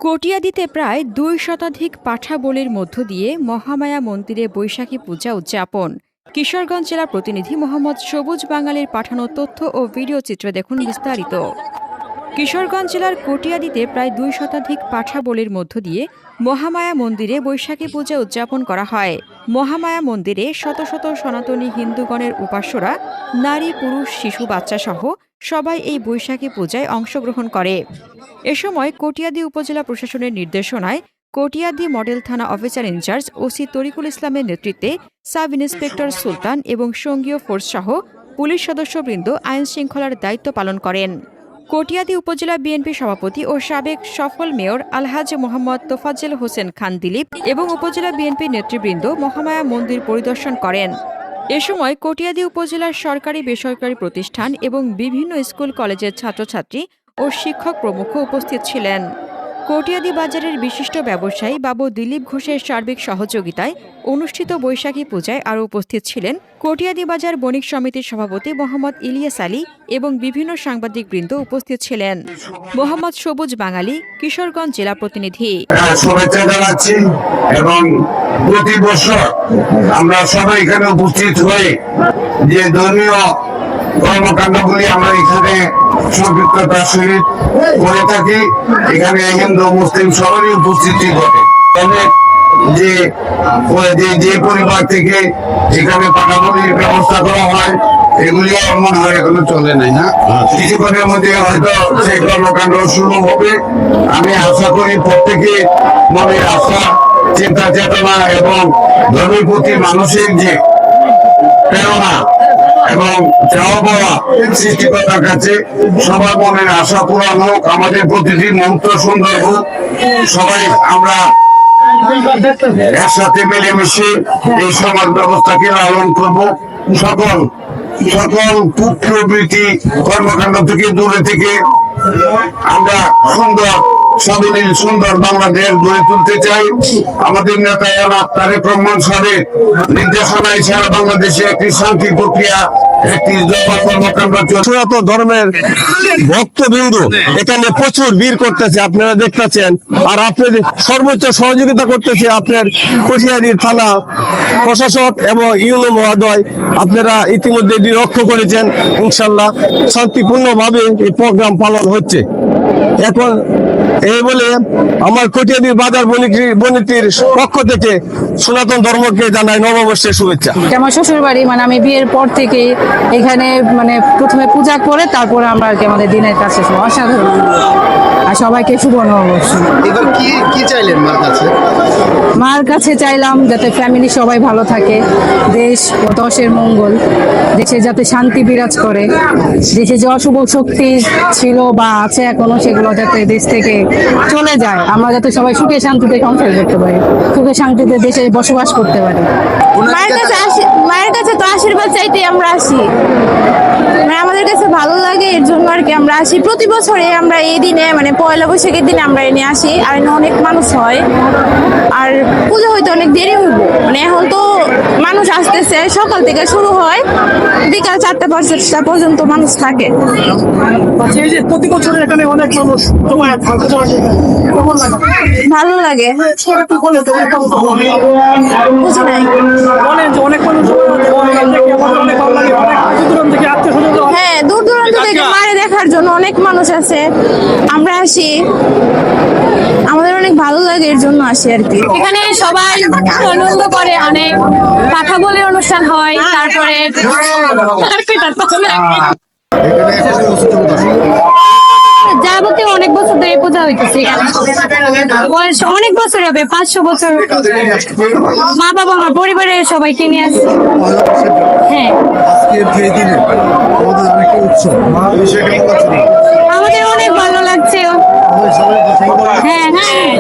কটিয়াদীতে প্রায় ২ শতাধিক পাঠা বলির মধ্য দিয়ে মহামায়া মন্দিরে বৈশাখী পূজা উদযাপন। কিশোরগঞ্জ জেলা প্রতিনিধি মোহাম্মদ সবুজ বাঙালির পাঠানো তথ্য ও ভিডিও চিত্রে দেখুন বিস্তারিত। কিশোরগঞ্জ জেলার কটিয়াদীতে প্রায় ২ শতাধিক পাঠা বলির মধ্য দিয়ে মহামায়া মন্দিরে বৈশাখী পূজা উদযাপন করা হয়। মহামায়া মন্দিরে শত শত সনাতনী হিন্দুগণের উপাস্যরা নারী, পুরুষ, শিশু, বাচ্চাসহ সবাই এই বৈশাখী পূজায় অংশগ্রহণ করে। এ সময় কটিয়াদী উপজেলা প্রশাসনের নির্দেশনায় কটিয়াদী মডেল থানা অফিসার ইনচার্জ ওসি তরিকুল ইসলামের নেতৃত্বে সাব ইন্সপেক্টর সুলতান এবং সঙ্গীয় ফোর্সসহ পুলিশ সদস্যবৃন্দ আইন শৃঙ্খলার দায়িত্ব পালন করেন। কটিয়াদী উপজেলা বিএনপি সভাপতি ও সাবেক সফল মেয়র আলহাজ মোহাম্মদ তোফাজ্জল হোসেন খান দিলীপ এবং উপজেলা বিএনপি নেতৃবৃন্দ মহামায়া মন্দির পরিদর্শন করেন। এ সময় কটিয়াদী উপজেলার সরকারি বেসরকারি প্রতিষ্ঠান এবং বিভিন্ন স্কুল কলেজের ছাত্রছাত্রী ও শিক্ষক প্রমুখ উপস্থিত ছিলেন। কটিয়াদী বাজারের বিশিষ্ট ব্যবসায়ী বাবু দিলীপ ঘোষের সার্বিক সহযোগিতায় অনুষ্ঠিত বৈশাখী পূজায় আরও উপস্থিত ছিলেন কটিয়াদী বাজার বণিক সমিতির সভাপতি মোহাম্মদ ইলিয়াস আলী এবং বিভিন্ন সাংবাদিকবৃন্দ উপস্থিত ছিলেন। মোহাম্মদ সবুজ বাঙালি, কিশোরগঞ্জ জেলা প্রতিনিধি। শুভেচ্ছা জানাচ্ছি এবং প্রতি বছর আমরা সবাই এখানে উপস্থিত হয়ে যে ধর্মীয় কর্মকাণ্ডগুলি আমরা এখানে সম্পৃক্ততার সহিত করে থাকি। এখানে হিন্দু মুসলিম সবারই উপস্থিতি ঘটে। যে পরিবার থেকে এখানে পাঠাবলির ব্যবস্থা করা হয় এগুলি মনে হয় এখনো চলে নাই, না কিছুক্ষণের মধ্যে হয়তো সেই কর্মকাণ্ড শুরু হবে। আমি আশা করি প্রত্যেকে মনের আশা, চিন্তা চেতনা এবং ধর্মের প্রতি মানুষের যে প্রেরণা এবং চাওয়া পাওয়া সৃষ্টিকর্তার কাছে সবার মনের আশা পূরণ হোক, আমাদের প্রতিটি মুহূর্ত সুন্দর হোক, সবাই আমরা একসাথে মিলেমিশে এই সমাজ ব্যবস্থাকে লালন করব। সকল প্রবৃত্তি কর্মকাণ্ড থেকে দূরে থেকে আমরা সুন্দর বাংলাদেশ গড়ে তুলতে চাই। আমাদের নেতা জনাব তারেক রহমান সাহেবের নির্দেশনায় সারা বাংলাদেশে একটি শান্তি প্রক্রিয়া, একটি কর্মকাণ্ড সনাতন ধর্মের ভক্তবৃন্দ এখানে প্রচুর ভিড় করতেছে, আপনারা দেখতেছেন। আর আপনাদের সর্বোচ্চ সহযোগিতা করতেছে আপনার কটিয়াদী থানা প্রশাসক এবং ইউনো মহোদয়। আপনারা ইতিমধ্যে লক্ষ্য করেছেন, ইনশাল্লাহ শান্তিপূর্ণভাবে এই প্রোগ্রাম পালন হচ্ছে। এখন এই বলে আমার কটিয়াদী বাজার বণিকের পক্ষ থেকে সনাতন ধর্মকে জানাই নববর্ষের শুভেচ্ছা। আমার শ্বশুর বাড়ি, আমি বিয়ের পর থেকে এখানে প্রথমে পূজা করে তারপরে আমরা আমাদের দিনের কাছে অসাধারণ। আর সবাইকে শুভ নববর্ষ। এবার কি চাইলেন মার কাছে? মার কাছে চাইলাম যাতে ফ্যামিলি সবাই ভালো থাকে, দেশ ও দশের মঙ্গল, দেশে যাতে শান্তি বিরাজ করে, দেশে যে অশুভ শক্তি ছিল বা আছে এখনো সেগুলো যাতে দেশ থেকে চলে যায়, আমরা যাতে সবাই সুখে শান্তিতে সংসার করতে পারি, সুখে শান্তিতে দেশে বসবাস করতে পারি। মায়ের কাছে তো আশীর্বাদ চাইতে আমরা আসি, আমাদের কাছে ভালো লাগে, এর জন্য আর কি আমরা আসি। প্রতি বছরে আমরা এই দিনে পয়লা বৈশাখের দিনে আমরা এনে আসি। আর অনেক মানুষ হয়, আর পুজো হইতে অনেক দেরি হইব। এখন তো মানুষ আসতেছে, সকাল থেকে শুরু হয়, বিকাল 4টা-5টা পর্যন্ত মানুষ থাকে। প্রতি বছর এখানে অনেক মানুষ ভালো লাগে। বুঝি নাই। হ্যাঁ, দূর দূরান্ত থেকে মারে দেখার জন্য অনেক মানুষ আছে, আমরা আসি, আমাদের অনেক ভালো লাগে, এর জন্য আসি আর কি। এখানে সবাই আনন্দ করে, অনেক পাঠা বলির অনুষ্ঠান হয়, তারপরে যাবতীয় অনেক বছর ধরে পূজা হইতেছে এখানে, বয়স অনেক বছর হবে, 500 বছর। মা বাবা আমার পরিবারের সবাইকে নিয়ে আসছে। হ্যাঁ, আমাদের অনেক ভালো লাগছে। হ্যাঁ হ্যাঁ।